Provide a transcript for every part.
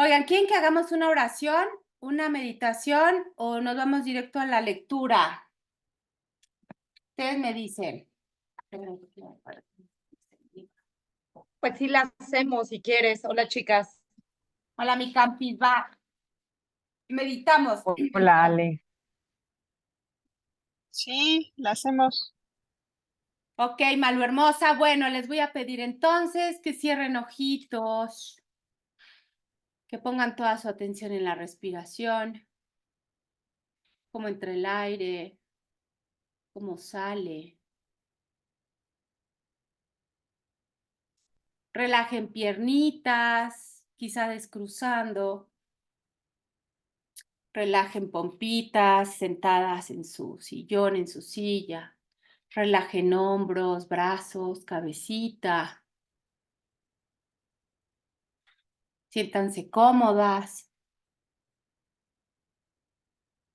Oigan, ¿quieren que hagamos una oración, una meditación o nos vamos directo a la lectura? Ustedes me dicen. Pues sí la hacemos si quieres. Hola, chicas. Hola, mi campis, va. Meditamos. Hola, Ale. Sí, la hacemos. Ok, Malu hermosa. Bueno, les voy a pedir entonces que cierren ojitos, que pongan toda su atención en la respiración, cómo entra el aire, cómo sale. Relajen piernitas, quizá descruzando. Relajen pompitas sentadas en su sillón, en su silla. Relajen hombros, brazos, cabecita. Siéntanse cómodas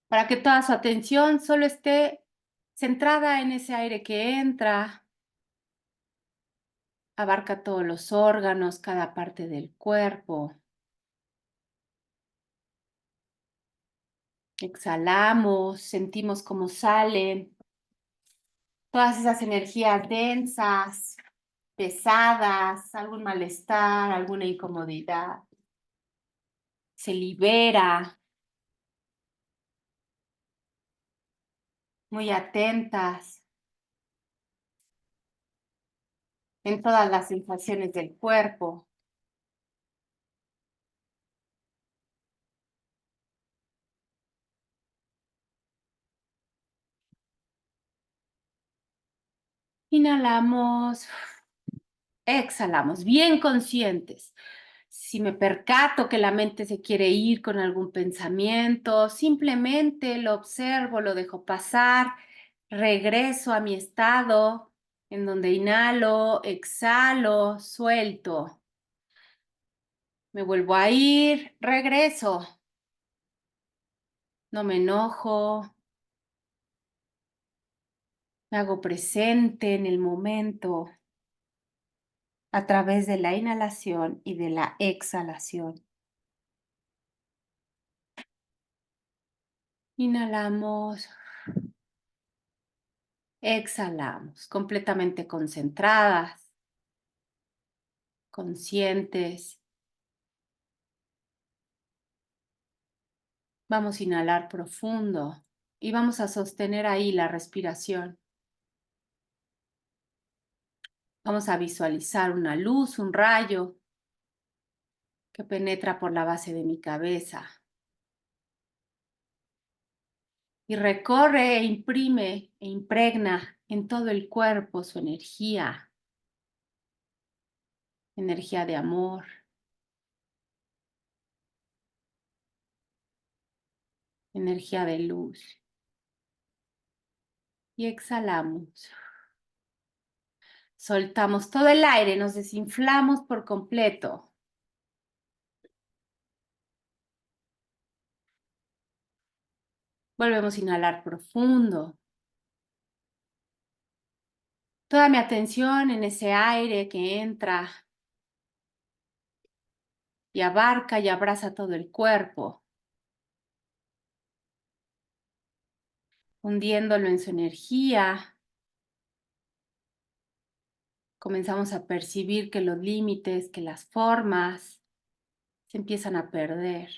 para que toda su atención solo esté centrada en ese aire que entra, abarca todos los órganos, cada parte del cuerpo. Exhalamos, sentimos cómo salen todas esas energías densas, pesadas, algún malestar, alguna incomodidad. Se libera, muy atentas en todas las sensaciones del cuerpo. Inhalamos, exhalamos, bien conscientes. Si me percato que la mente se quiere ir con algún pensamiento, simplemente lo observo, lo dejo pasar, regreso a mi estado en donde inhalo, exhalo, suelto. Me vuelvo a ir, regreso. No me enojo, me hago presente en el momento a través de la inhalación y de la exhalación. Inhalamos, exhalamos, completamente concentradas, conscientes. Vamos a inhalar profundo y vamos a sostener ahí la respiración. Vamos a visualizar una luz, un rayo que penetra por la base de mi cabeza y recorre e imprime e impregna en todo el cuerpo su energía, energía de amor, energía de luz. Y exhalamos. Soltamos todo el aire, nos desinflamos por completo. Volvemos a inhalar profundo. Toda mi atención en ese aire que entra y abarca y abraza todo el cuerpo, hundiéndolo en su energía. Comenzamos a percibir que los límites, que las formas se empiezan a perder.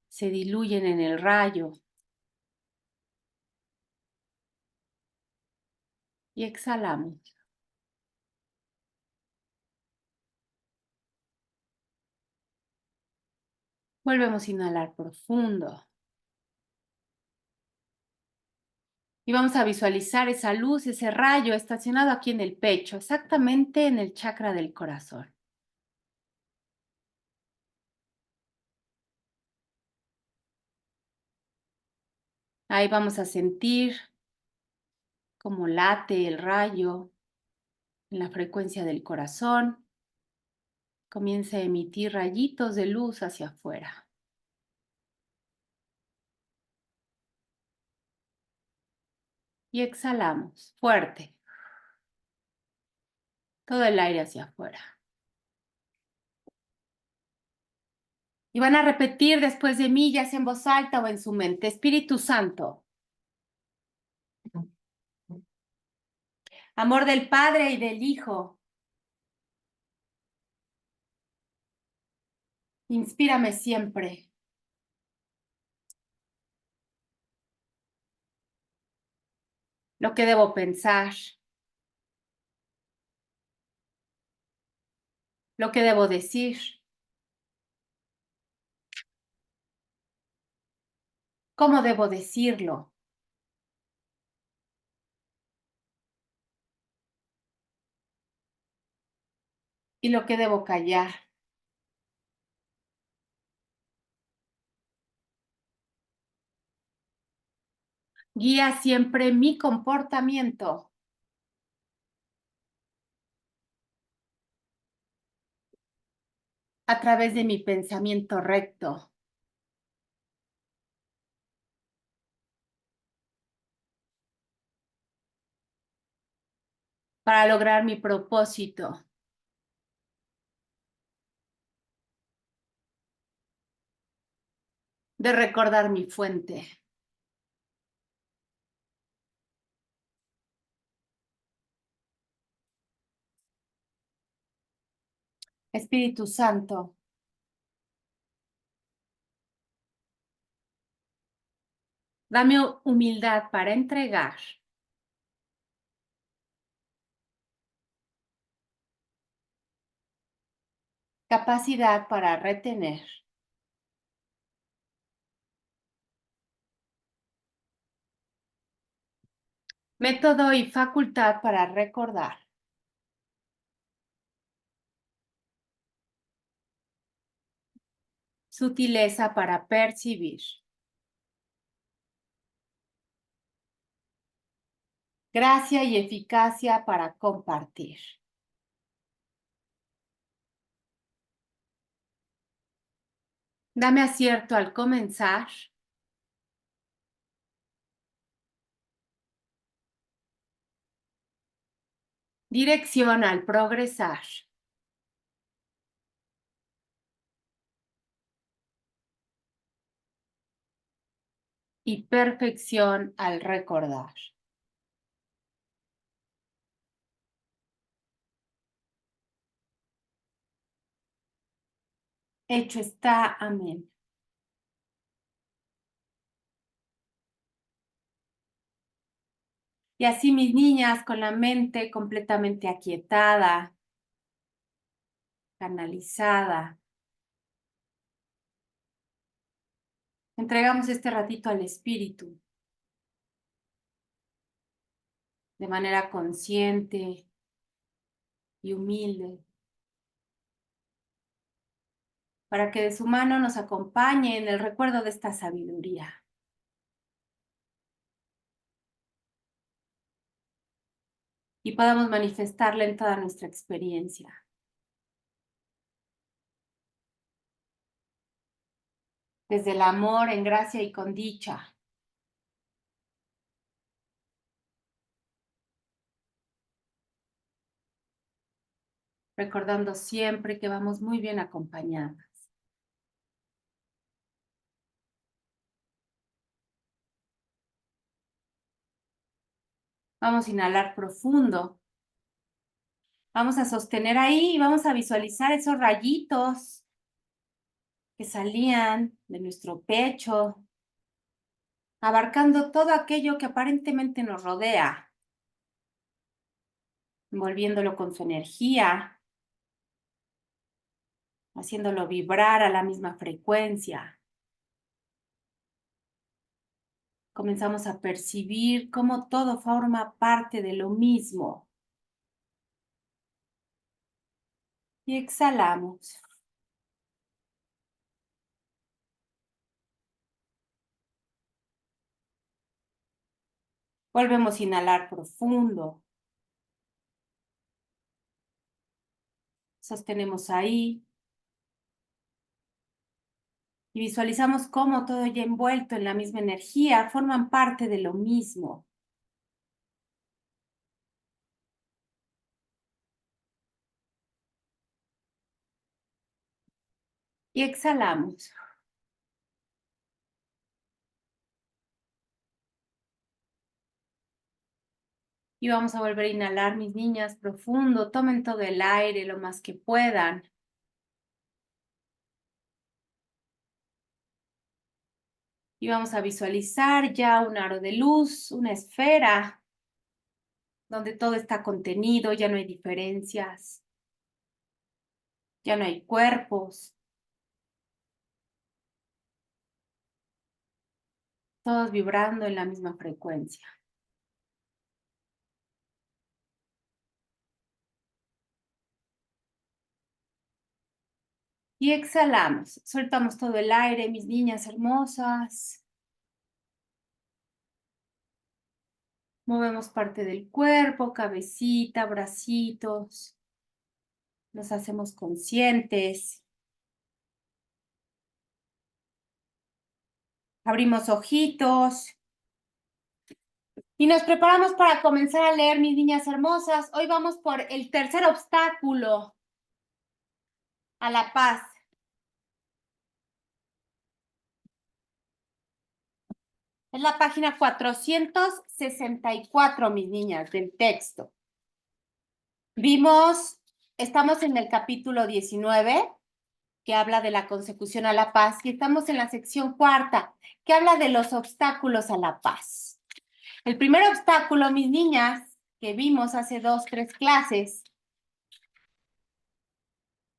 Se diluyen en el rayo. Y exhalamos. Volvemos a inhalar profundo. Y vamos a visualizar esa luz, ese rayo estacionado aquí en el pecho, exactamente en el chakra del corazón. Ahí vamos a sentir cómo late el rayo en la frecuencia del corazón. Comienza a emitir rayitos de luz hacia afuera. Y exhalamos fuerte. Todo el aire hacia afuera. Y van a repetir después de mí, ya sea en voz alta o en su mente. Espíritu Santo, amor del Padre y del Hijo, inspírame siempre. Lo que debo pensar, lo que debo decir, cómo debo decirlo, y lo que debo callar. Guía siempre mi comportamiento a través de mi pensamiento recto. Para lograr mi propósito. De recordar mi fuente. Espíritu Santo, dame humildad para entregar. Capacidad para retener. Método y facultad para recordar. Sutileza para percibir. Gracia y eficacia para compartir. Dame acierto al comenzar. Dirección al progresar. Y perfección al recordar. Hecho está, amén. Y así mis niñas, con la mente completamente aquietada, canalizada, entregamos este ratito al Espíritu de manera consciente y humilde, para que de su mano nos acompañe en el recuerdo de esta sabiduría. Y podamos manifestarla en toda nuestra experiencia. Desde el amor, en gracia y con dicha. Recordando siempre que vamos muy bien acompañadas. Vamos a inhalar profundo. Vamos a sostener ahí y vamos a visualizar esos rayitos que salían de nuestro pecho, abarcando todo aquello que aparentemente nos rodea, envolviéndolo con su energía, haciéndolo vibrar a la misma frecuencia. Comenzamos a percibir cómo todo forma parte de lo mismo. Y exhalamos. Volvemos a inhalar profundo. Sostenemos ahí. Y visualizamos cómo todo ya envuelto en la misma energía forman parte de lo mismo. Y exhalamos. Y vamos a volver a inhalar, mis niñas, profundo. Tomen todo el aire lo más que puedan. Y vamos a visualizar ya un aro de luz, una esfera, donde todo está contenido, ya no hay diferencias, ya no hay cuerpos, todos vibrando en la misma frecuencia. Y exhalamos, soltamos todo el aire, mis niñas hermosas. Movemos parte del cuerpo, cabecita, bracitos. Nos hacemos conscientes. Abrimos ojitos. Y nos preparamos para comenzar a leer, mis niñas hermosas. Hoy vamos por el tercer obstáculo a la paz. Es la página 464, mis niñas, del texto. Estamos en el capítulo 19, que habla de la consecución a la paz, y estamos en la sección cuarta, que habla de los obstáculos a la paz. El primer obstáculo, mis niñas, que vimos hace 2, 3 clases,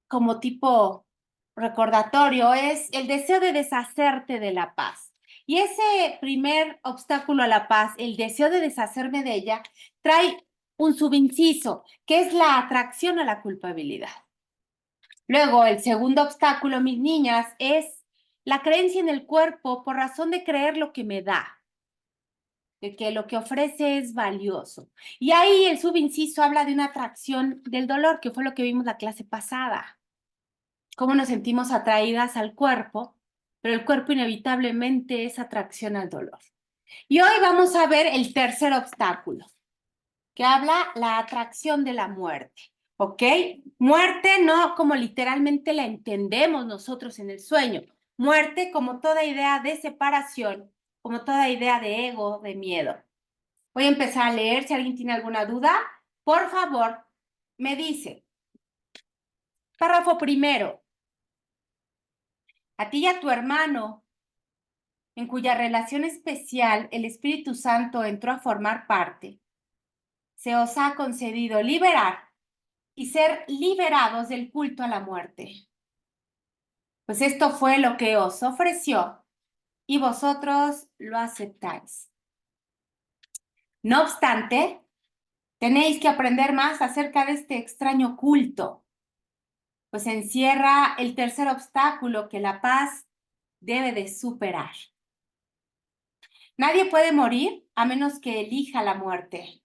como tipo recordatorio, es el deseo de deshacerte de la paz. Y ese primer obstáculo a la paz, el deseo de deshacerme de ella, trae un subinciso, que es la atracción a la culpabilidad. Luego, el segundo obstáculo, mis niñas, es la creencia en el cuerpo por razón de creer lo que me da, de que lo que ofrece es valioso. Y ahí el subinciso habla de una atracción del dolor, que fue lo que vimos la clase pasada. Cómo nos sentimos atraídas al cuerpo, pero el cuerpo inevitablemente es atracción al dolor. Y hoy vamos a ver el tercer obstáculo, que habla la atracción de la muerte, ¿ok? Muerte no como literalmente la entendemos nosotros en el sueño. Muerte como toda idea de separación, como toda idea de ego, de miedo. Voy a empezar a leer. Si alguien tiene alguna duda, por favor, me dice. Párrafo primero. A ti y a tu hermano, en cuya relación especial el Espíritu Santo entró a formar parte, se os ha concedido liberar y ser liberados del culto a la muerte. Pues esto fue lo que os ofreció y vosotros lo aceptáis. No obstante, tenéis que aprender más acerca de este extraño culto, pues encierra el tercer obstáculo que la paz debe de superar. Nadie puede morir a menos que elija la muerte.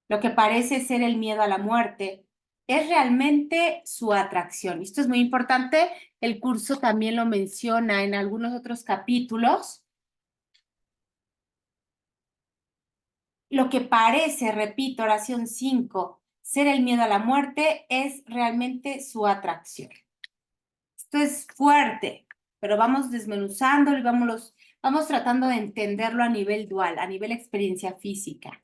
Lo que parece ser el miedo a la muerte es realmente su atracción. Esto es muy importante. El curso también lo menciona en algunos otros capítulos. Lo que parece, repito, oración 5, ser el miedo a la muerte es realmente su atracción. Esto es fuerte, pero vamos desmenuzándolo y vamos tratando de entenderlo a nivel dual, a nivel experiencia física.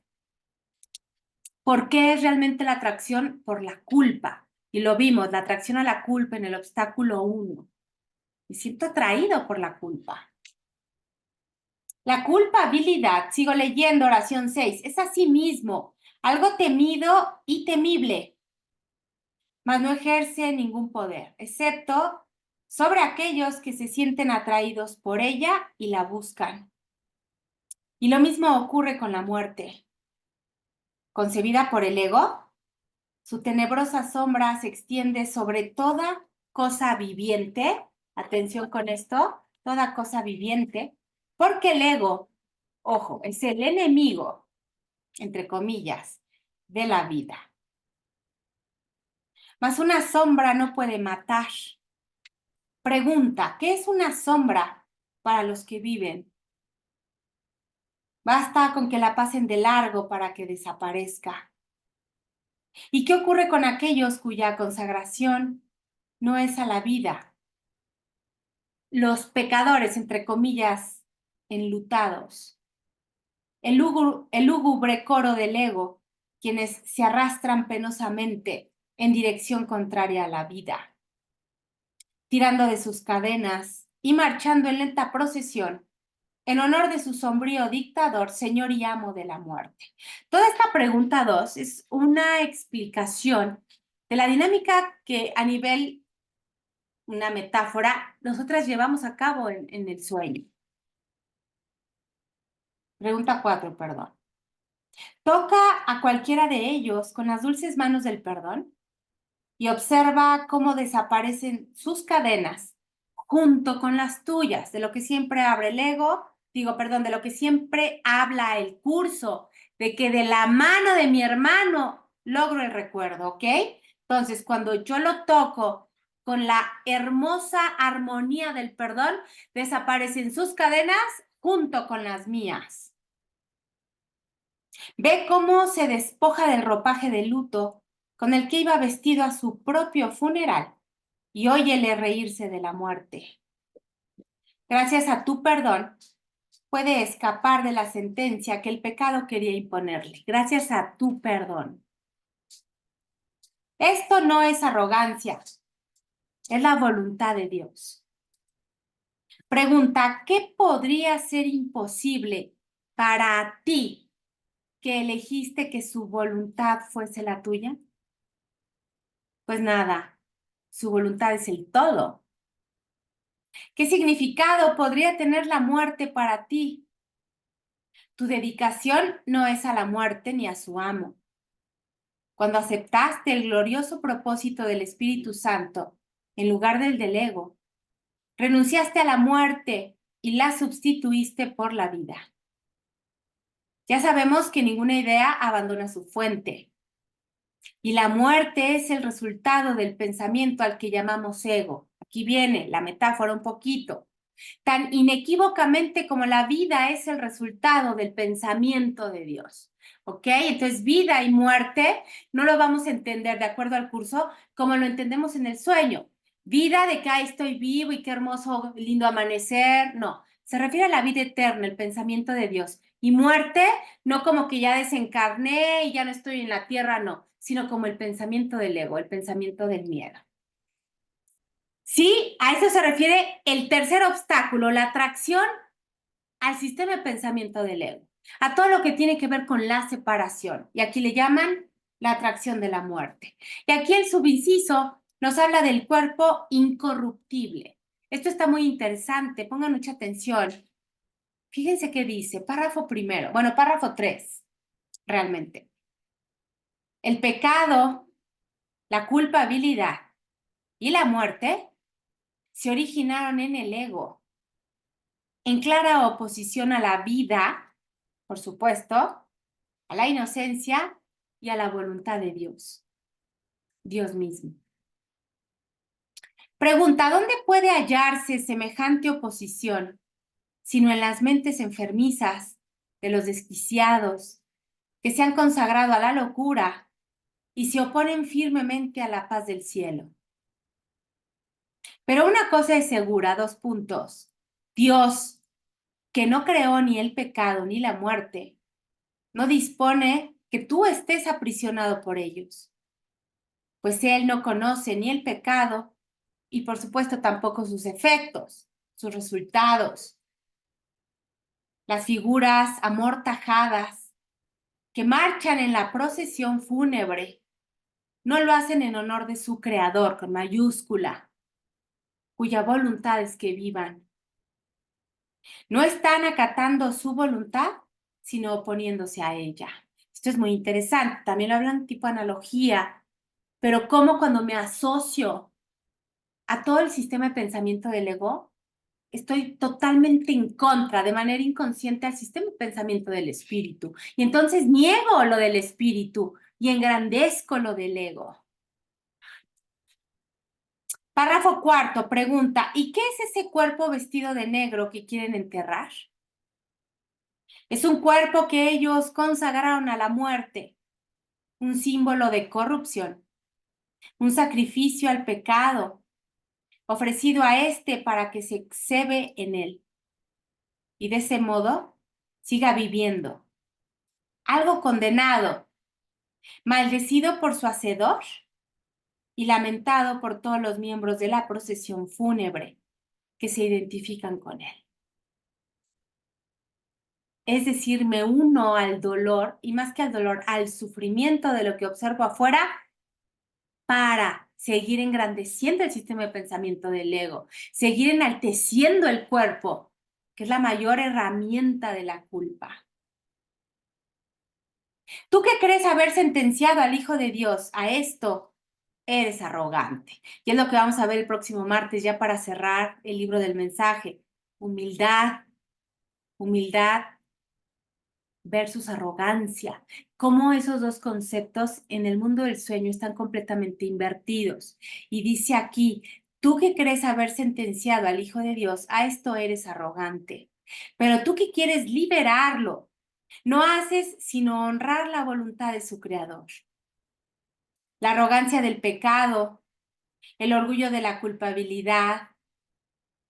¿Por qué es realmente la atracción? Por la culpa. Y lo vimos, la atracción a la culpa en el obstáculo 1. Me siento atraído por la culpa. La culpabilidad, sigo leyendo oración 6, es asimismo algo temido y temible, mas no ejerce ningún poder, excepto sobre aquellos que se sienten atraídos por ella y la buscan. Y lo mismo ocurre con la muerte. Concebida por el ego, su tenebrosa sombra se extiende sobre toda cosa viviente. Atención con esto, toda cosa viviente, porque el ego, ojo, es el enemigo, entre comillas, de la vida. Mas una sombra no puede matar. Pregunta, ¿qué es una sombra para los que viven? Basta con que la pasen de largo para que desaparezca. ¿Y qué ocurre con aquellos cuya consagración no es a la vida, los pecadores, entre comillas, enlutados, el lúgubre coro del ego, quienes se arrastran penosamente en dirección contraria a la vida, tirando de sus cadenas y marchando en lenta procesión en honor de su sombrío dictador, señor y amo de la muerte. Toda esta pregunta 2 es una explicación de la dinámica que a nivel, una metáfora, nosotras llevamos a cabo en el sueño. Pregunta 4, perdón. Toca a cualquiera de ellos con las dulces manos del perdón y observa cómo desaparecen sus cadenas junto con las tuyas, de lo que siempre abre el ego, de lo que siempre habla el curso, de que de la mano de mi hermano logro el recuerdo, ¿ok? Entonces, cuando yo lo toco con la hermosa armonía del perdón, desaparecen sus cadenas junto con las mías. Ve cómo se despoja del ropaje de luto con el que iba vestido a su propio funeral y óyele reírse de la muerte. Gracias a tu perdón, puede escapar de la sentencia que el pecado quería imponerle. Gracias a tu perdón. Esto no es arrogancia, es la voluntad de Dios. Pregunta, ¿qué podría ser imposible para ti que elegiste que su voluntad fuese la tuya? Pues nada, su voluntad es el todo. ¿Qué significado podría tener la muerte para ti? Tu dedicación no es a la muerte ni a su amo. Cuando aceptaste el glorioso propósito del Espíritu Santo en lugar del ego, renunciaste a la muerte y la sustituiste por la vida. Ya sabemos que ninguna idea abandona su fuente. Y la muerte es el resultado del pensamiento al que llamamos ego. Aquí viene la metáfora un poquito. Tan inequívocamente como la vida es el resultado del pensamiento de Dios. ¿Ok? Entonces, vida y muerte no lo vamos a entender de acuerdo al curso como lo entendemos en el sueño. Vida de que estoy vivo y qué hermoso, lindo amanecer. No, se refiere a la vida eterna, el pensamiento de Dios. Y muerte, no como que ya desencarné y ya no estoy en la tierra, no, sino como el pensamiento del ego, el pensamiento del miedo. Sí, a eso se refiere el tercer obstáculo, la atracción al sistema de pensamiento del ego, a todo lo que tiene que ver con la separación. Y aquí le llaman la atracción de la muerte. Y aquí el subinciso nos habla del cuerpo incorruptible. Esto está muy interesante, pongan mucha atención. Fíjense qué dice, párrafo primero, bueno, párrafo 3, realmente. El pecado, la culpabilidad y la muerte se originaron en el ego, en clara oposición a la vida, por supuesto, a la inocencia y a la voluntad de Dios, Dios mismo. Pregunta, ¿dónde puede hallarse semejante oposición, sino en las mentes enfermizas de los desquiciados que se han consagrado a la locura y se oponen firmemente a la paz del cielo? Pero una cosa es segura, 2 puntos. Dios, que no creó ni el pecado ni la muerte, no dispone que tú estés aprisionado por ellos, pues Él no conoce ni el pecado y por supuesto tampoco sus efectos, sus resultados, las figuras amortajadas que marchan en la procesión fúnebre. No lo hacen en honor de su creador con mayúscula, cuya voluntad es que vivan. No están acatando su voluntad, sino oponiéndose a ella. Esto es muy interesante. También lo hablan tipo analogía, pero como cuando me asocio a todo el sistema de pensamiento del ego, estoy totalmente en contra, de manera inconsciente, al sistema de pensamiento del espíritu. Y entonces niego lo del espíritu y engrandezco lo del ego. Párrafo 4, pregunta, ¿y qué es ese cuerpo vestido de negro que quieren enterrar? Es un cuerpo que ellos consagraron a la muerte, un símbolo de corrupción, un sacrificio al pecado, ofrecido a éste para que se excebe en él. Y de ese modo siga viviendo. Algo condenado, maldecido por su hacedor y lamentado por todos los miembros de la procesión fúnebre que se identifican con él. Es decir, me uno al dolor, y más que al dolor, al sufrimiento de lo que observo afuera, para seguir engrandeciendo el sistema de pensamiento del ego, seguir enalteciendo el cuerpo, que es la mayor herramienta de la culpa. ¿Tú qué crees haber sentenciado al Hijo de Dios a esto? Eres arrogante. Y es lo que vamos a ver el próximo martes, ya para cerrar el libro del mensaje. Humildad, humildad versus arrogancia. Cómo esos dos conceptos en el mundo del sueño están completamente invertidos. Y dice aquí, tú que crees haber sentenciado al Hijo de Dios, a esto eres arrogante. Pero tú que quieres liberarlo, no haces sino honrar la voluntad de su Creador. La arrogancia del pecado, el orgullo de la culpabilidad,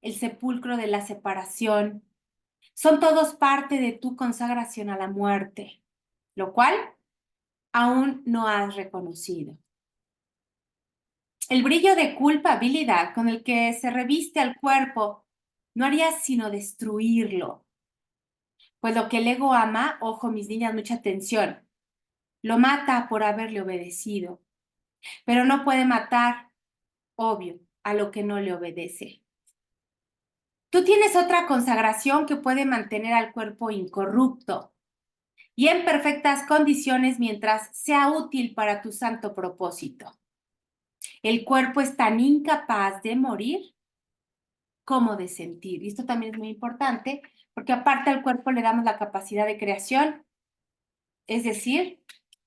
el sepulcro de la separación, son todos parte de tu consagración a la muerte, lo cual aún no has reconocido. El brillo de culpabilidad con el que se reviste al cuerpo no haría sino destruirlo. Pues lo que el ego ama, ojo mis niñas, mucha atención, lo mata por haberle obedecido, pero no puede matar, obvio, a lo que no le obedece. Tú tienes otra consagración que puede mantener al cuerpo incorrupto y en perfectas condiciones mientras sea útil para tu santo propósito. El cuerpo es tan incapaz de morir como de sentir. Y esto también es muy importante porque aparte al cuerpo le damos la capacidad de creación, es decir,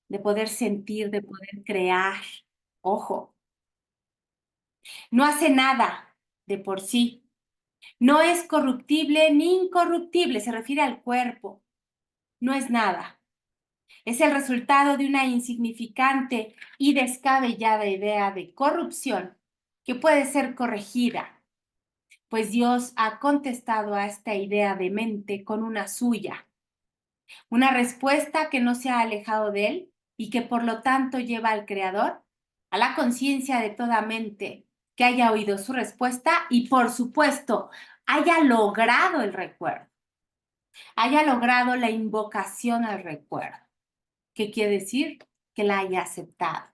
de poder sentir, de poder crear. Ojo, no hace nada de por sí. No es corruptible ni incorruptible, se refiere al cuerpo. No es nada. Es el resultado de una insignificante y descabellada idea de corrupción que puede ser corregida, pues Dios ha contestado a esta idea de mente con una suya, una respuesta que no se ha alejado de él y que por lo tanto lleva al Creador a la conciencia de toda mente que haya oído su respuesta y por supuesto haya logrado el recuerdo, haya logrado la invocación al recuerdo. ¿Qué quiere decir? Que la haya aceptado.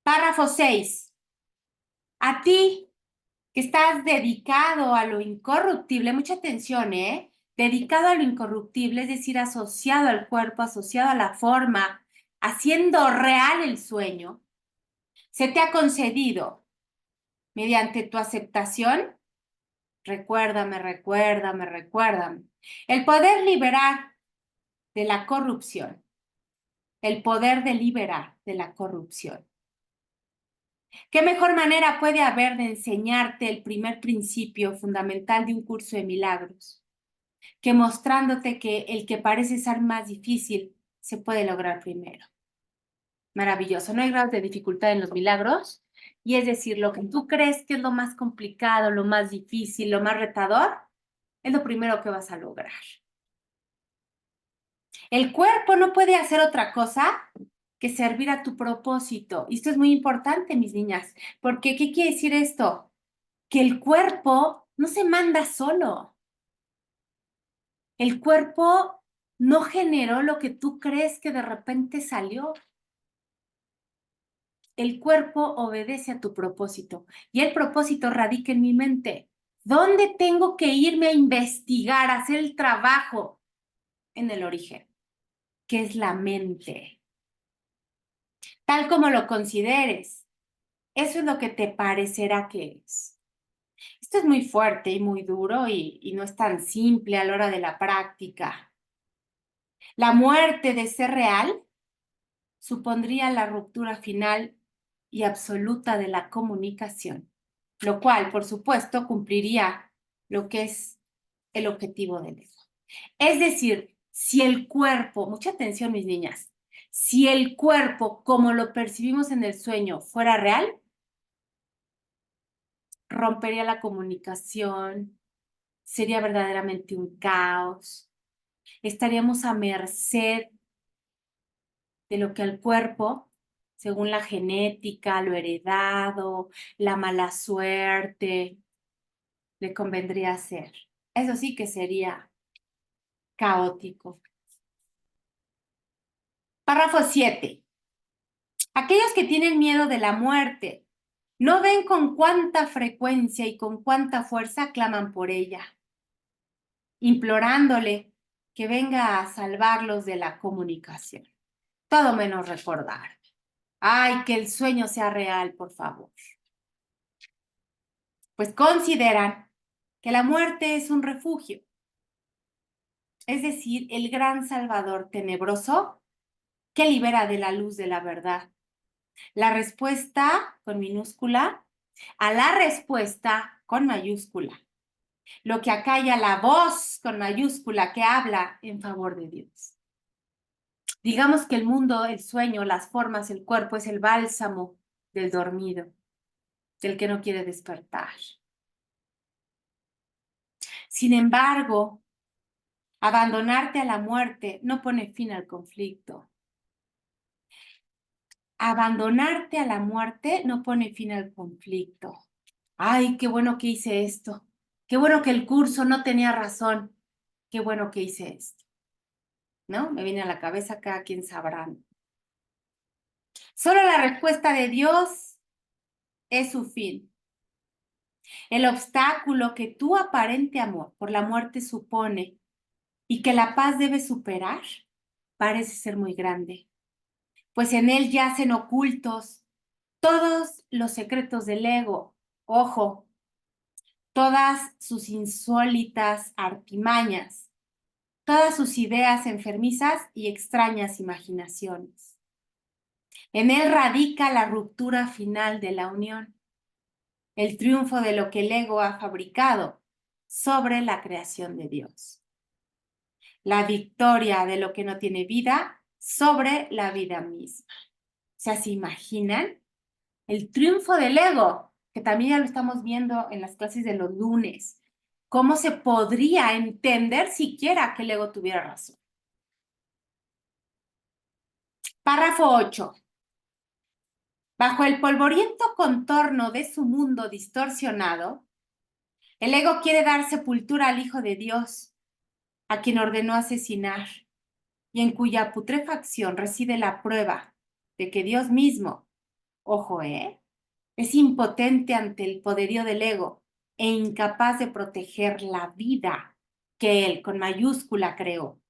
Párrafo 6. A ti que estás dedicado a lo incorruptible, mucha atención, ¿eh? Dedicado a lo incorruptible, es decir, asociado al cuerpo, asociado a la forma, haciendo real el sueño, se te ha concedido mediante tu aceptación, recuérdame, recuérdame, recuérdame, el poder liberar de la corrupción, el poder de liberar de la corrupción. ¿Qué mejor manera puede haber de enseñarte el primer principio fundamental de un curso de milagros que mostrándote que el que parece ser más difícil se puede lograr primero? Maravilloso, no hay grados de dificultad en los milagros, y es decir, lo que tú crees que es lo más complicado, lo más difícil, lo más retador, es lo primero que vas a lograr. El cuerpo no puede hacer otra cosa que servir a tu propósito. Y esto es muy importante, mis niñas, porque ¿qué quiere decir esto? Que el cuerpo no se manda solo. El cuerpo no generó lo que tú crees que de repente salió. El cuerpo obedece a tu propósito y el propósito radica en mi mente. ¿Dónde tengo que irme a investigar, a hacer el trabajo? En el origen, que es la mente. Tal como lo consideres, eso es lo que te parecerá que es. Esto es muy fuerte y muy duro y no es tan simple a la hora de la práctica. La muerte de ser real supondría la ruptura final y absoluta de la comunicación, lo cual, por supuesto, cumpliría lo que es el objetivo del ego. Es decir, si el cuerpo, mucha atención mis niñas, si el cuerpo como lo percibimos en el sueño fuera real, rompería la comunicación, sería verdaderamente un caos. Estaríamos a merced de lo que al cuerpo, según la genética, lo heredado, la mala suerte, le convendría hacer. Eso sí que sería caótico. Párrafo 7. Aquellos que tienen miedo de la muerte no ven con cuánta frecuencia y con cuánta fuerza claman por ella, implorándole que venga a salvarlos de la comunicación. Todo menos recordar. Ay, que el sueño sea real, por favor. Pues consideran que la muerte es un refugio, es decir, el gran salvador tenebroso que libera de la luz de la verdad. La respuesta con minúscula a la respuesta con mayúscula. Lo que acalla la voz con mayúscula que habla en favor de Dios. Digamos que el mundo, el sueño, las formas, el cuerpo es el bálsamo del dormido, del que no quiere despertar. Sin embargo, abandonarte a la muerte no pone fin al conflicto. Abandonarte a la muerte no pone fin al conflicto. Ay, qué bueno que hice esto. Qué bueno que el curso no tenía razón. Qué bueno que hice esto. ¿No? Me viene a la cabeza, cada quien sabrá. Solo la respuesta de Dios es su fin. El obstáculo que tu aparente amor por la muerte supone y que la paz debe superar parece ser muy grande, pues en él yacen ocultos todos los secretos del ego. Ojo, todas sus insólitas artimañas, todas sus ideas enfermizas y extrañas imaginaciones. En él radica la ruptura final de la unión, el triunfo de lo que el ego ha fabricado sobre la creación de Dios, la victoria de lo que no tiene vida sobre la vida misma. O sea, ¿se imaginan? El triunfo del ego, que también ya lo estamos viendo en las clases de los lunes. ¿Cómo se podría entender siquiera que el ego tuviera razón? Párrafo 8. Bajo el polvoriento contorno de su mundo distorsionado, el ego quiere dar sepultura al Hijo de Dios, a quien ordenó asesinar, y en cuya putrefacción reside la prueba de que Dios mismo, ojo, es impotente ante el poderío del ego e incapaz de proteger la vida que él, con mayúscula, creó,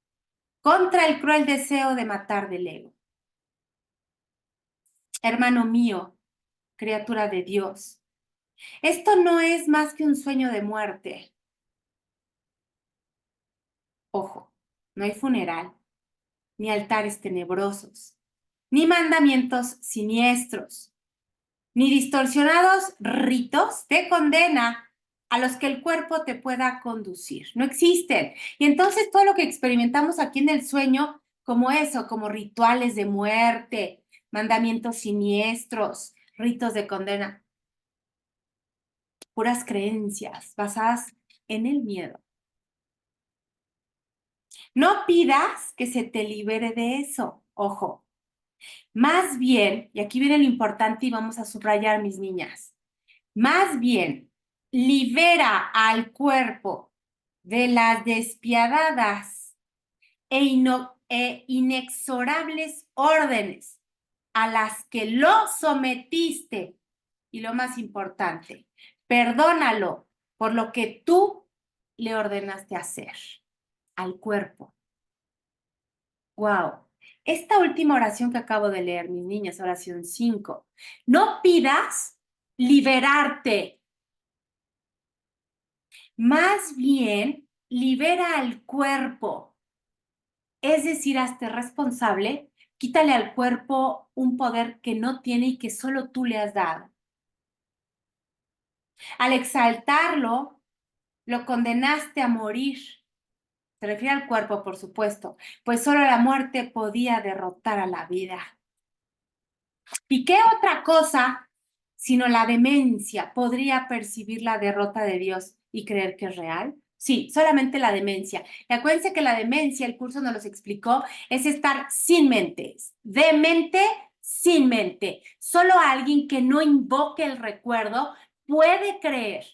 contra el cruel deseo de matar del ego. Hermano mío, criatura de Dios, esto no es más que un sueño de muerte. Ojo, no hay funeral, ni altares tenebrosos, ni mandamientos siniestros, ni distorsionados ritos de condena a los que el cuerpo te pueda conducir. No existen. Y entonces todo lo que experimentamos aquí en el sueño, como eso, como rituales de muerte, mandamientos siniestros, ritos de condena, puras creencias basadas en el miedo. No pidas que se te libere de eso, ojo. Más bien, y aquí viene lo importante y vamos a subrayar, mis niñas, más bien, libera al cuerpo de las despiadadas e inexorables órdenes a las que lo sometiste. Y lo más importante, perdónalo por lo que tú le ordenaste hacer al cuerpo. Wow. Esta última oración que acabo de leer, mis niñas, oración 5, no pidas liberarte. Más bien, libera al cuerpo. Es decir, hazte responsable, quítale al cuerpo un poder que no tiene y que solo tú le has dado. Al exaltarlo, lo condenaste a morir. Se refiere al cuerpo, por supuesto, pues solo la muerte podía derrotar a la vida. ¿Y qué otra cosa sino la demencia podría percibir la derrota de Dios y creer que es real? Sí, solamente la demencia. Y acuérdense que la demencia, el curso nos los explicó, es estar sin mente, demente sin mente. Solo alguien que no invoque el recuerdo puede creer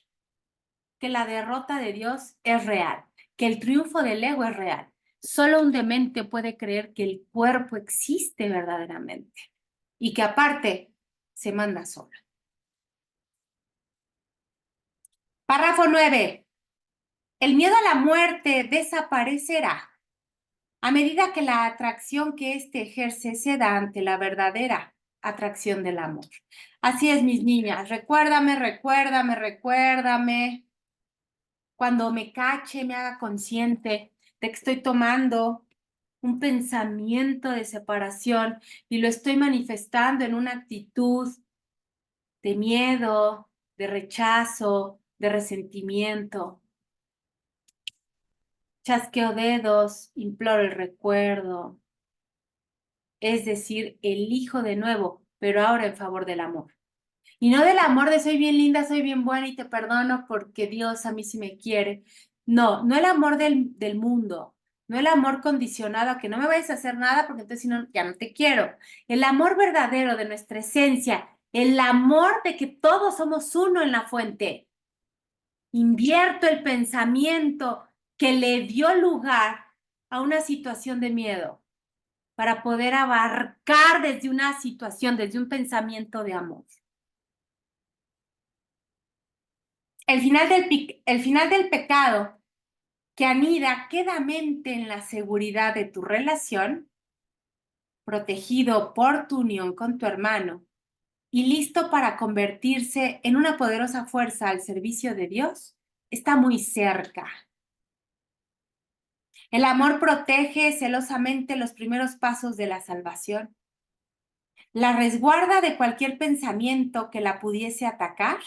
que la derrota de Dios es real, que el triunfo del ego es real. Solo un demente puede creer que el cuerpo existe verdaderamente y que aparte se manda solo. Párrafo 9. El miedo a la muerte desaparecerá a medida que la atracción que éste ejerce ceda ante la verdadera atracción del amor. Así es, mis niñas. Recuérdame, recuérdame, recuérdame. Cuando me cache, me haga consciente de que estoy tomando un pensamiento de separación y lo estoy manifestando en una actitud de miedo, de rechazo, de resentimiento. Chasqueo dedos, imploro el recuerdo. Es decir, elijo de nuevo, pero ahora en favor del amor. Y no del amor de soy bien linda, soy bien buena y te perdono porque Dios a mí sí me quiere. No, no el amor del mundo, no el amor condicionado a que no me vayas a hacer nada porque entonces si no, ya no te quiero. El amor verdadero de nuestra esencia, el amor de que todos somos uno en la fuente. Invierto el pensamiento que le dio lugar a una situación de miedo para poder abarcar desde una situación, desde un pensamiento de amor. El final del pecado que anida quedamente en la seguridad de tu relación, protegido por tu unión con tu hermano y listo para convertirse en una poderosa fuerza al servicio de Dios, está muy cerca. El amor protege celosamente los primeros pasos de la salvación. La resguarda de cualquier pensamiento que la pudiese atacar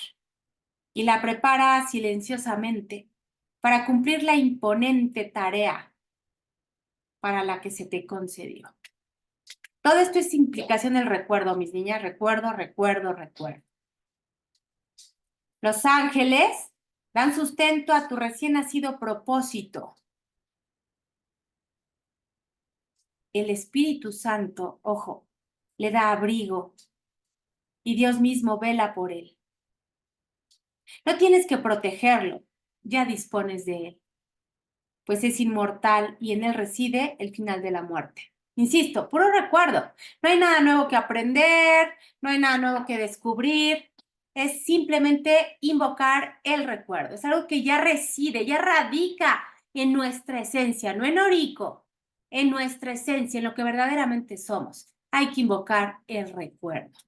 y la prepara silenciosamente para cumplir la imponente tarea para la que se te concedió. Todo esto es implicación del recuerdo, mis niñas. Recuerdo, recuerdo, recuerdo. Los ángeles dan sustento a tu recién nacido propósito. El Espíritu Santo, ojo, le da abrigo y Dios mismo vela por él. No tienes que protegerlo, ya dispones de él, pues es inmortal y en él reside el final de la muerte. Insisto, puro recuerdo. No hay nada nuevo que aprender, no hay nada nuevo que descubrir. Es simplemente invocar el recuerdo. Es algo que ya reside, ya radica en nuestra esencia, no en Orico, en nuestra esencia, en lo que verdaderamente somos. Hay que invocar el recuerdo.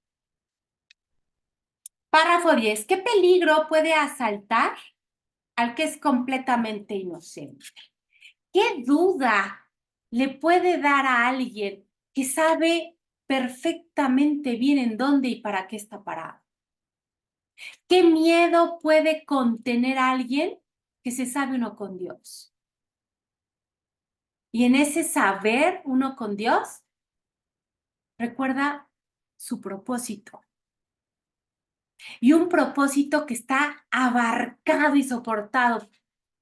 Párrafo 10. ¿Qué peligro puede asaltar al que es completamente inocente? ¿Qué duda le puede dar a alguien que sabe perfectamente bien en dónde y para qué está parado? ¿Qué miedo puede contener a alguien que se sabe uno con Dios? Y en ese saber uno con Dios, recuerda su propósito. Y un propósito que está abarcado y soportado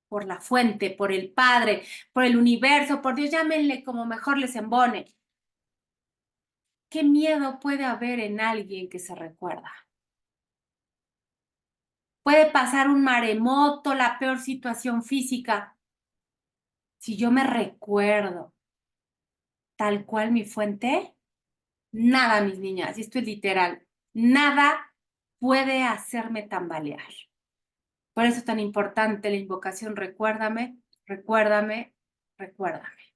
por la fuente, por el Padre, por el universo, por Dios, llámenle como mejor les embone. ¿Qué miedo puede haber en alguien que se recuerda? Puede pasar un maremoto, la peor situación física. Si yo me recuerdo tal cual mi fuente, nada, mis niñas, y esto es literal, nada puede hacerme tambalear. Por eso es tan importante la invocación, recuérdame, recuérdame, recuérdame.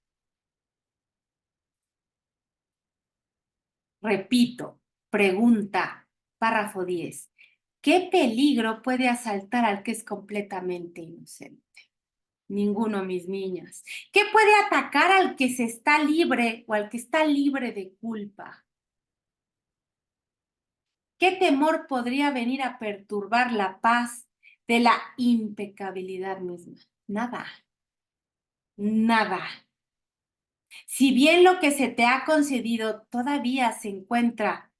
Repito, pregunta, párrafo 10. ¿Qué peligro puede asaltar al que es completamente inocente? Ninguno, mis niñas. ¿Qué puede atacar al que se está libre o al que está libre de culpa? ¿Qué temor podría venir a perturbar la paz de la impecabilidad misma? Nada, nada. Si bien lo que se te ha concedido todavía se encuentra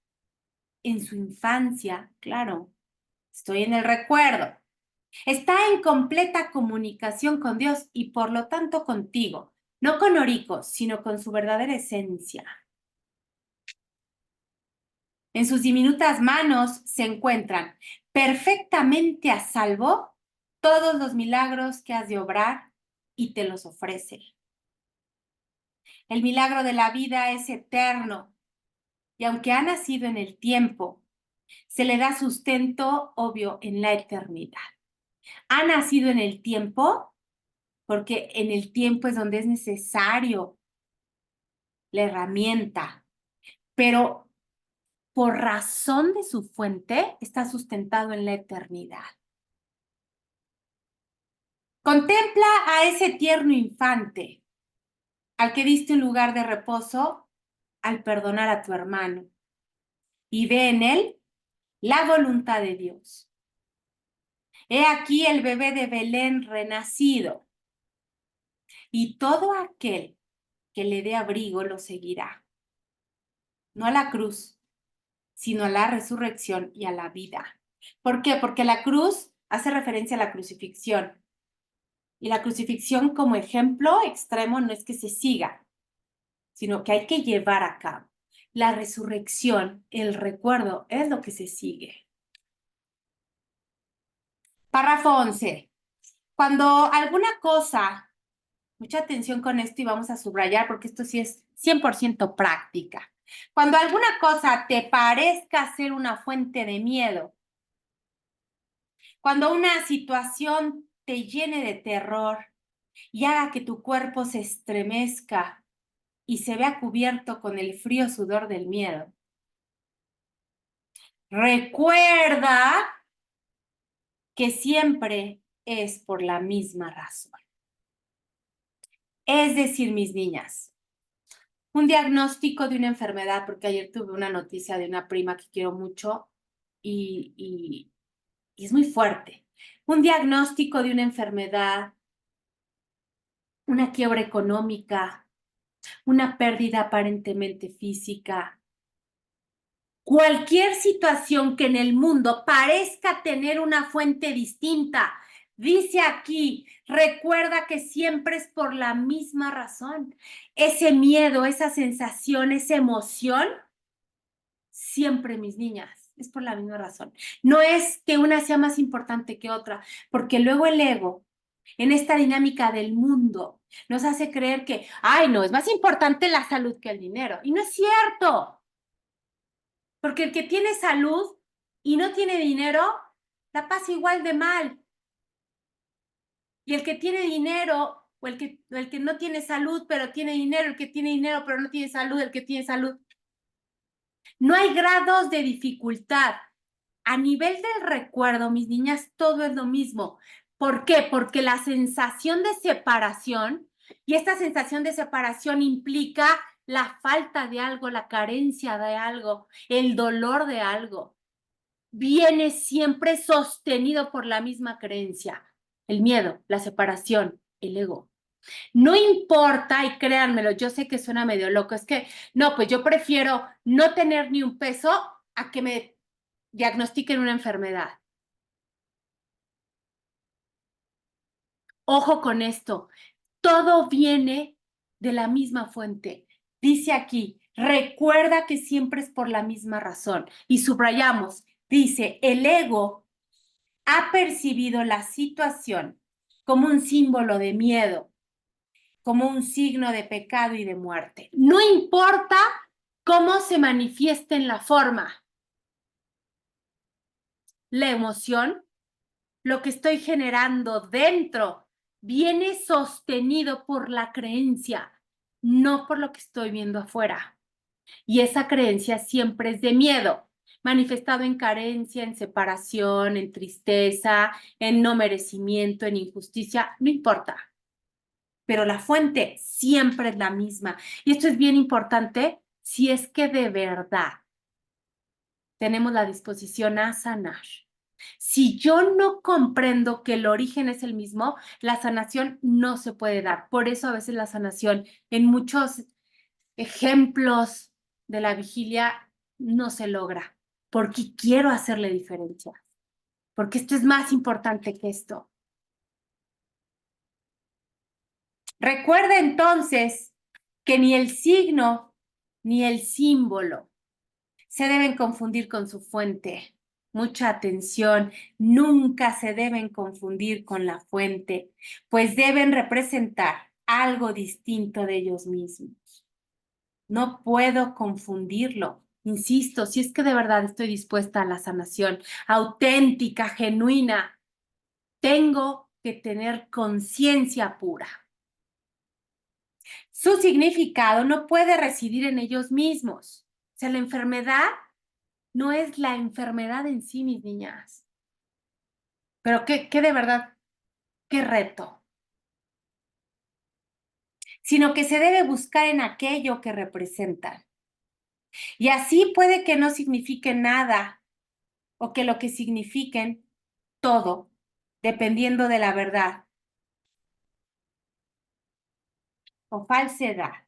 en su infancia, claro, estoy en el recuerdo. Está en completa comunicación con Dios y por lo tanto contigo, no con Orico, sino con su verdadera esencia. En sus diminutas manos se encuentran perfectamente a salvo todos los milagros que has de obrar y te los ofrece. El milagro de la vida es eterno y aunque ha nacido en el tiempo, se le da sustento obvio en la eternidad. Ha nacido en el tiempo porque en el tiempo es donde es necesario la herramienta, pero por razón de su fuente está sustentado en la eternidad. Contempla a ese tierno infante, al que diste un lugar de reposo al perdonar a tu hermano, y ve en él la voluntad de Dios. He aquí el bebé de Belén renacido, y todo aquel que le dé abrigo lo seguirá, no a la cruz, sino a la resurrección y a la vida. ¿Por qué? Porque la cruz hace referencia a la crucifixión. Y la crucifixión como ejemplo extremo no es que se siga, sino que hay que llevar a cabo. La resurrección, el recuerdo, es lo que se sigue. Párrafo 11. Cuando alguna cosa, mucha atención con esto y vamos a subrayar porque esto sí es 100% práctica. Cuando alguna cosa te parezca ser una fuente de miedo, cuando una situación te llene de terror y haga que tu cuerpo se estremezca y se vea cubierto con el frío sudor del miedo, recuerda que siempre es por la misma razón. Es decir, mis niñas, un diagnóstico de una enfermedad, porque ayer tuve una noticia de una prima que quiero mucho y es muy fuerte. Un diagnóstico de una enfermedad, una quiebra económica, una pérdida aparentemente física, cualquier situación que en el mundo parezca tener una fuente distinta, dice aquí, recuerda que siempre es por la misma razón. Ese miedo, esa sensación, esa emoción, siempre, mis niñas, es por la misma razón. No es que una sea más importante que otra, porque luego el ego, en esta dinámica del mundo, nos hace creer que, ay, no, es más importante la salud que el dinero. Y no es cierto. Porque el que tiene salud y no tiene dinero, la pasa igual de mal. Y el que tiene dinero, o el que no tiene salud, pero tiene dinero, el que tiene dinero, pero no tiene salud, el que tiene salud. No hay grados de dificultad. A nivel del recuerdo, mis niñas, todo es lo mismo. ¿Por qué? Porque la sensación de separación, y esta sensación de separación implica la falta de algo, la carencia de algo, el dolor de algo, viene siempre sostenido por la misma creencia, el miedo, la separación, el ego. No importa, y créanmelo, yo sé que suena medio loco, es que, no, pues yo prefiero no tener ni un peso a que me diagnostiquen una enfermedad. Ojo con esto, todo viene de la misma fuente. Dice aquí, recuerda que siempre es por la misma razón. Y subrayamos, dice, el ego ha percibido la situación como un símbolo de miedo, como un signo de pecado y de muerte. No importa cómo se manifieste en la forma. La emoción, lo que estoy generando dentro, viene sostenido por la creencia, no por lo que estoy viendo afuera. Y esa creencia siempre es de miedo, manifestado en carencia, en separación, en tristeza, en no merecimiento, en injusticia, no importa. Pero la fuente siempre es la misma. Y esto es bien importante si es que de verdad tenemos la disposición a sanar. Si yo no comprendo que el origen es el mismo, la sanación no se puede dar. Por eso a veces la sanación en muchos ejemplos de la vigilia no se logra, porque quiero hacerle diferencia, porque esto es más importante que esto. Recuerda entonces que ni el signo ni el símbolo se deben confundir con su fuente. Mucha atención, nunca se deben confundir con la fuente, pues deben representar algo distinto de ellos mismos. No puedo confundirlo. Insisto, si es que de verdad estoy dispuesta a la sanación auténtica, genuina, tengo que tener conciencia pura. Su significado no puede residir en ellos mismos. O sea, la enfermedad no es la enfermedad en sí, mis niñas. Pero qué de verdad, qué reto. Sino que se debe buscar en aquello que representan. Y así puede que no signifique nada o que lo que signifiquen todo, dependiendo de la verdad o falsedad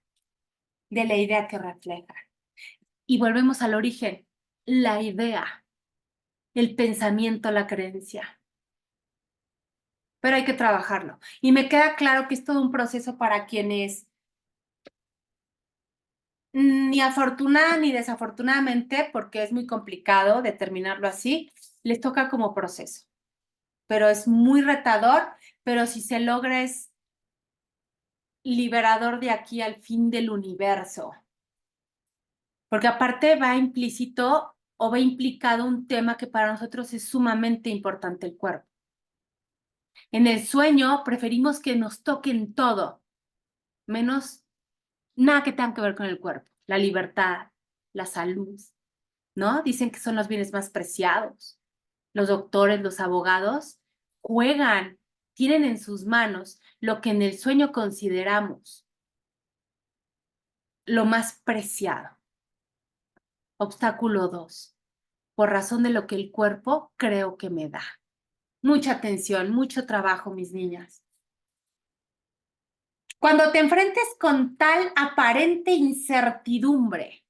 de la idea que refleja. Y volvemos al origen, la idea, el pensamiento, la creencia. Pero hay que trabajarlo. Y me queda claro que es todo un proceso para quienes ni afortunada ni desafortunadamente, porque es muy complicado determinarlo así, les toca como proceso. Pero es muy retador, pero si se logra es liberador de aquí al fin del universo. Porque aparte va implícito o va implicado un tema que para nosotros es sumamente importante, el cuerpo. En el sueño preferimos que nos toquen todo, menos nada que tenga que ver con el cuerpo, la libertad, la salud, ¿no? Dicen que son los bienes más preciados. Los doctores, los abogados, juegan, tienen en sus manos lo que en el sueño consideramos lo más preciado. Obstáculo 2. Por razón de lo que el cuerpo creo que me da. Mucha atención, mucho trabajo, mis niñas. Cuando te enfrentes con tal aparente incertidumbre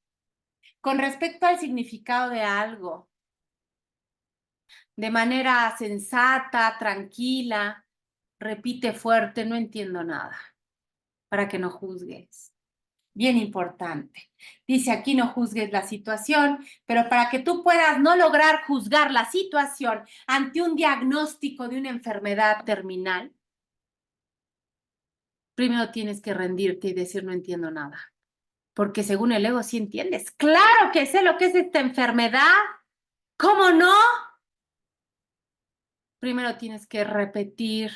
con respecto al significado de algo, de manera sensata, tranquila, repite fuerte, no entiendo nada, para que no juzgues. Bien importante. Dice aquí no juzgues la situación, pero para que tú puedas no lograr juzgar la situación ante un diagnóstico de una enfermedad terminal, primero tienes que rendirte y decir no entiendo nada. Porque según el ego sí entiendes. Claro que sé lo que es esta enfermedad. ¿Cómo no? Primero tienes que repetir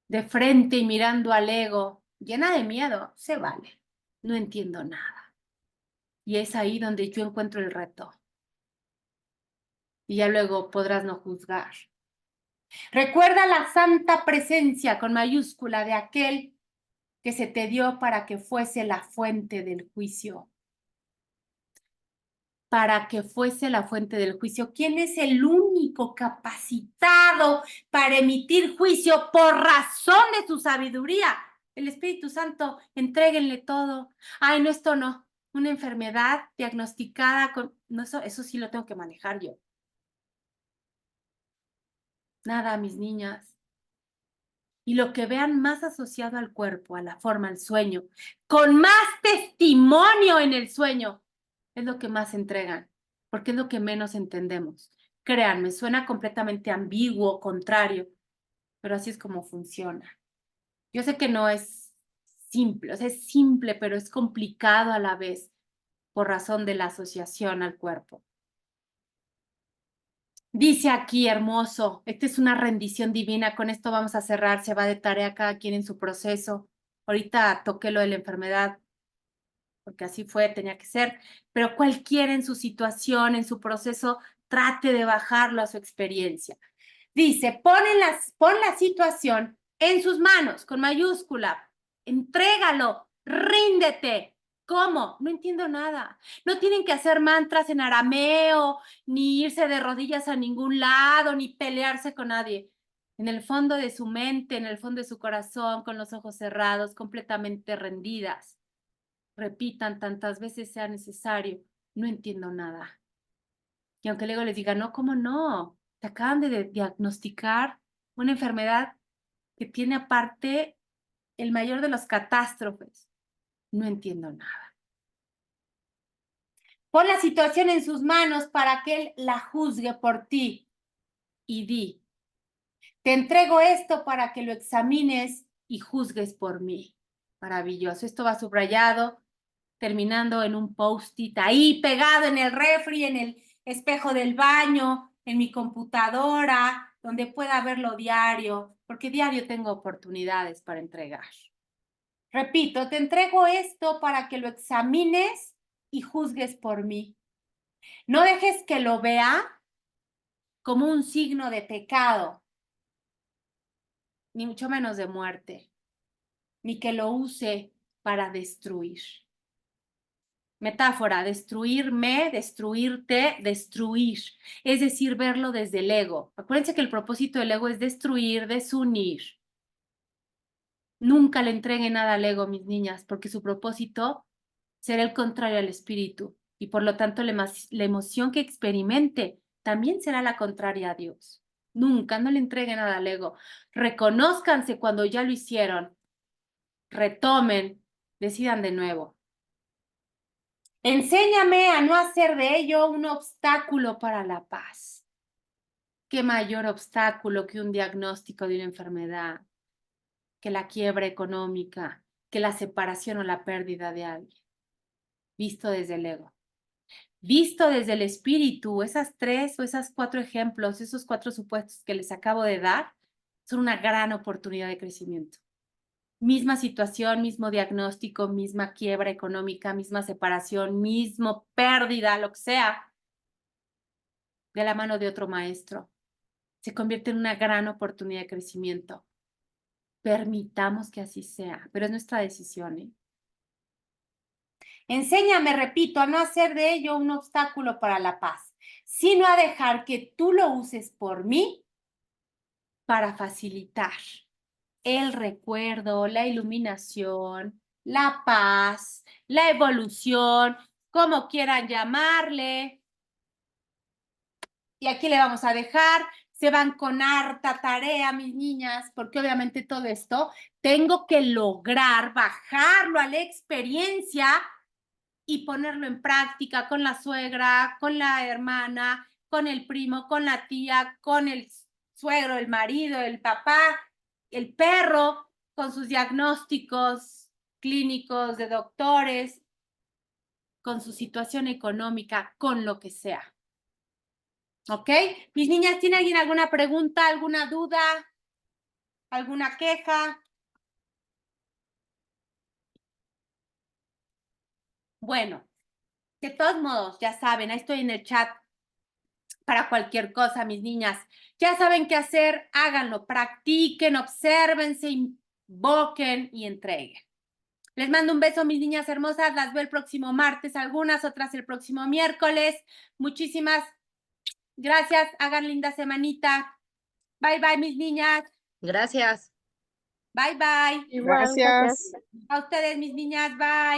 de frente y mirando al ego, llena de miedo, se vale. No entiendo nada. Y es ahí donde yo encuentro el reto. Y ya luego podrás no juzgar. Recuerda la santa presencia con mayúscula de aquel que se te dio para que fuese la fuente del juicio. Para que fuese la fuente del juicio. ¿Quién es el único capacitado para emitir juicio por razón de su sabiduría? El Espíritu Santo, entréguenle todo. Ay, no, esto no. Una enfermedad diagnosticada con... No, eso sí lo tengo que manejar yo. Nada, mis niñas. Y lo que vean más asociado al cuerpo, a la forma, al sueño, con más testimonio en el sueño, es lo que más entregan, porque es lo que menos entendemos. Créanme, suena completamente ambiguo, contrario, pero así es como funciona. Yo sé que no es simple, o sea, es simple, pero es complicado a la vez por razón de la asociación al cuerpo. Dice aquí, hermoso, esta es una rendición divina, con esto vamos a cerrar, se va de tarea cada quien en su proceso. Ahorita toqué lo de la enfermedad, porque así fue, tenía que ser, pero cualquiera en su situación, en su proceso, trate de bajarlo a su experiencia. Dice, pon la situación en sus manos, con mayúscula, entrégalo, ríndete. ¿Cómo? No entiendo nada. No tienen que hacer mantras en arameo, ni irse de rodillas a ningún lado, ni pelearse con nadie. En el fondo de su mente, en el fondo de su corazón, con los ojos cerrados, completamente rendidas. Repitan tantas veces sea necesario. No entiendo nada. Y aunque el ego les diga, no, ¿cómo no? Te acaban de diagnosticar una enfermedad que tiene aparte el mayor de los catástrofes. No entiendo nada. Pon la situación en sus manos para que él la juzgue por ti y di, te entrego esto para que lo examines y juzgues por mí. Maravilloso. Esto va subrayado, terminando en un post-it ahí, pegado en el refri, en el espejo del baño, en mi computadora, donde pueda verlo diario, porque diario tengo oportunidades para entregar. Repito, te entrego esto para que lo examines y juzgues por mí. No dejes que lo vea como un signo de pecado, ni mucho menos de muerte, ni que lo use para destruir. Metáfora, destruirme, destruirte, destruir. Es decir, verlo desde el ego. Acuérdense que el propósito del ego es destruir, desunir. Nunca le entreguen nada al ego, mis niñas, porque su propósito será el contrario al espíritu. Y por lo tanto, la emoción que experimente también será la contraria a Dios. Nunca, no le entreguen nada al ego. Reconózcanse cuando ya lo hicieron. Retomen, decidan de nuevo. Enséñame a no hacer de ello un obstáculo para la paz. ¿Qué mayor obstáculo que un diagnóstico de una enfermedad, que la quiebra económica, que la separación o la pérdida de alguien? Visto desde el ego. Visto desde el espíritu, esas 3 o esas 4 ejemplos, esos 4 supuestos que les acabo de dar, son una gran oportunidad de crecimiento. Misma situación, mismo diagnóstico, misma quiebra económica, misma separación, mismo pérdida, lo que sea, de la mano de otro maestro. Se convierte en una gran oportunidad de crecimiento. Permitamos que así sea, pero es nuestra decisión, ¿eh? Enséñame, repito, a no hacer de ello un obstáculo para la paz, sino a dejar que tú lo uses por mí para facilitar el recuerdo, la iluminación, la paz, la evolución, como quieran llamarle. Y aquí le vamos a dejar, se van con harta tarea, mis niñas, porque obviamente todo esto tengo que lograr bajarlo a la experiencia y ponerlo en práctica con la suegra, con la hermana, con el primo, con la tía, con el suegro, el marido, el papá, el perro, con sus diagnósticos clínicos de doctores, con su situación económica, con lo que sea. ¿Ok? Mis niñas, ¿tiene alguien alguna pregunta, alguna duda, alguna queja? Bueno, de todos modos, ya saben, ahí estoy en el chat para cualquier cosa, mis niñas. Ya saben qué hacer, háganlo, practiquen, obsérvense, invoquen y entreguen. Les mando un beso, mis niñas hermosas. Las veo el próximo martes, algunas, otras el próximo miércoles. Muchísimas gracias. Hagan linda semanita. Bye, bye, mis niñas. Gracias. Bye, bye. Gracias. A ustedes, mis niñas. Bye.